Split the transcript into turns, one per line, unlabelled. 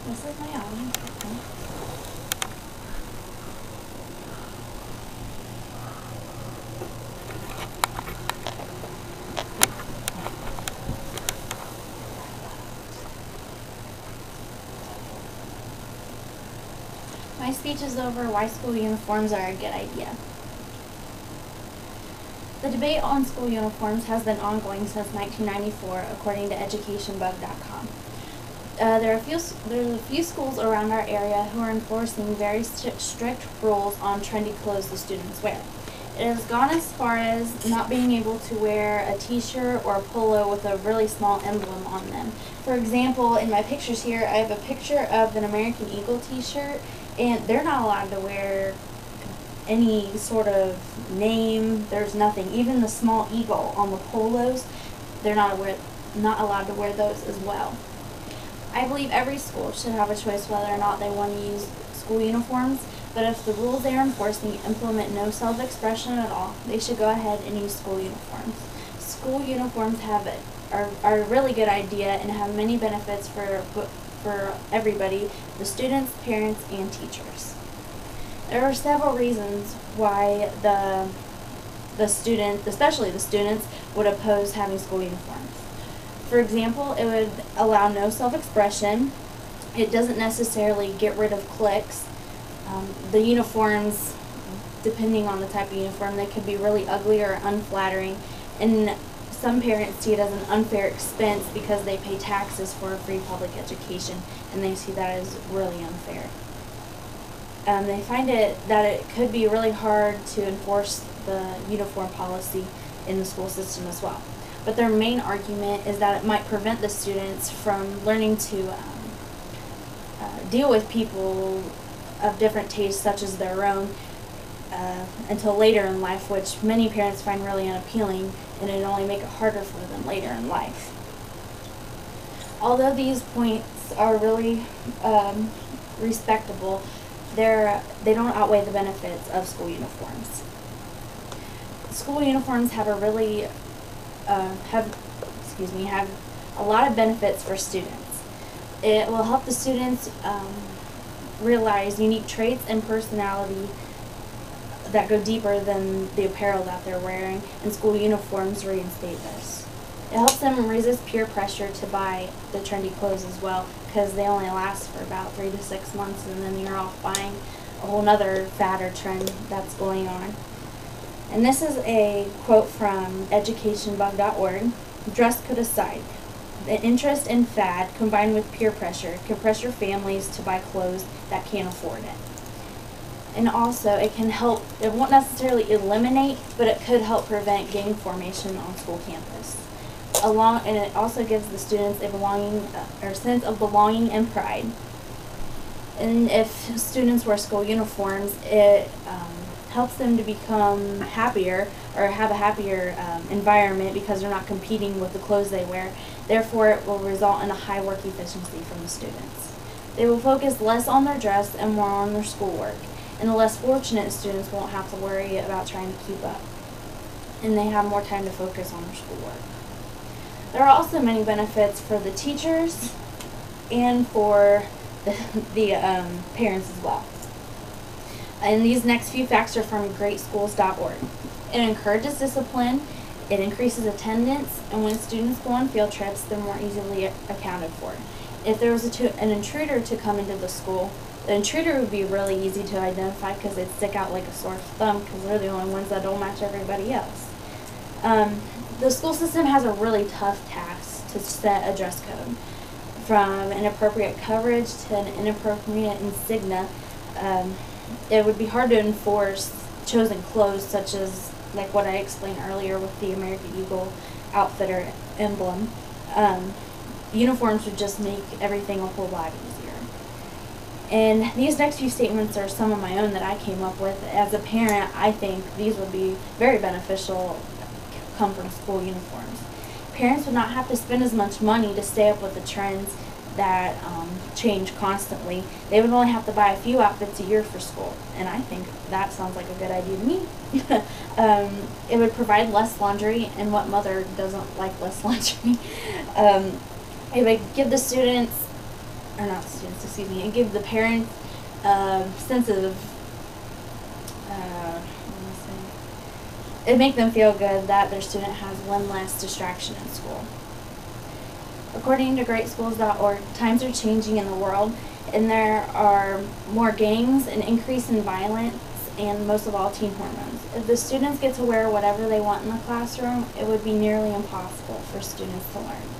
This is my album. My speech is over. Why school uniforms are a good idea. The debate on school uniforms has been ongoing since 1994, according to educationbug.com. There's a few schools around our area who are enforcing very strict rules on trendy clothes the students wear. It has gone as far as not being able to wear a t-shirt or a polo with a really small emblem on them. For example, in my pictures here, I have a picture of an American Eagle t-shirt, and they're not allowed to wear any sort of name. There's nothing. Even the small eagle on the polos, they're not allowed to wear those as well. I believe every school should have a choice whether or not they want to use school uniforms, but if the rules they are enforcing implement no self-expression at all, they should go ahead and use school uniforms. School uniforms are a really good idea and have many benefits for everybody, the students, parents, and teachers. There are several reasons why the students, especially the students, would oppose having school uniforms. For example, it would allow no self-expression. It doesn't necessarily get rid of cliques. The uniforms, depending on the type of uniform, they could be really ugly or unflattering, and some parents see it as an unfair expense because they pay taxes for a free public education, and they see that as really unfair. They find that it could be really hard to enforce the uniform policy in the school system as well. But their main argument is that it might prevent the students from learning to deal with people of different tastes such as their own until later in life, which many parents find really unappealing, and it only make it harder for them later in life. Although these points are really respectable, they don't outweigh the benefits of school uniforms. School uniforms have have a lot of benefits for students. It will help the students realize unique traits and personality that go deeper than the apparel that they're wearing, and school uniforms reinstate this. It helps them resist peer pressure to buy the trendy clothes as well, because they only last for about 3 to 6 months, and then you're off buying a whole nother fad or trend that's going on. And this is a quote from educationbug.org. Dress code aside, the interest in fad combined with peer pressure can pressure families to buy clothes that can't afford it. And also, it can help, it won't necessarily eliminate, but it could help prevent gang formation on school campus. And it also gives the students a sense of belonging and pride. And if students wear school uniforms, it helps them to become happier or have a happier environment because they're not competing with the clothes they wear. Therefore, it will result in a high work efficiency from the students. They will focus less on their dress and more on their schoolwork. And the less fortunate students won't have to worry about trying to keep up. And they have more time to focus on their schoolwork. There are also many benefits for the teachers and for the parents as well. And these next few facts are from greatschools.org. It encourages discipline, it increases attendance, and when students go on field trips, they're more easily accounted for. If there was an intruder to come into the school, the intruder would be really easy to identify because they'd stick out like a sore thumb because they're the only ones that don't match everybody else. The school system has a really tough task to set a dress code. From inappropriate coverage to an inappropriate insignia, it would be hard to enforce chosen clothes such as like what I explained earlier with the American Eagle outfit or emblem. Uniforms would just make everything a whole lot easier. And these next few statements are some of my own that I came up with. As a parent, I think these would be very beneficial come from school uniforms. Parents would not have to spend as much money to stay up with the trends that change constantly. They would only have to buy a few outfits a year for school, and I think that sounds like a good idea to me. It would provide less laundry, and what mother doesn't like less laundry? It would give the students or not the students, excuse me, and give the parents a sense of, it make them feel good that their student has one less distraction in school. According to greatschools.org, times are changing in the world, and there are more gangs, an increase in violence, and most of all, teen hormones. If the students get to wear whatever they want in the classroom, it would be nearly impossible for students to learn.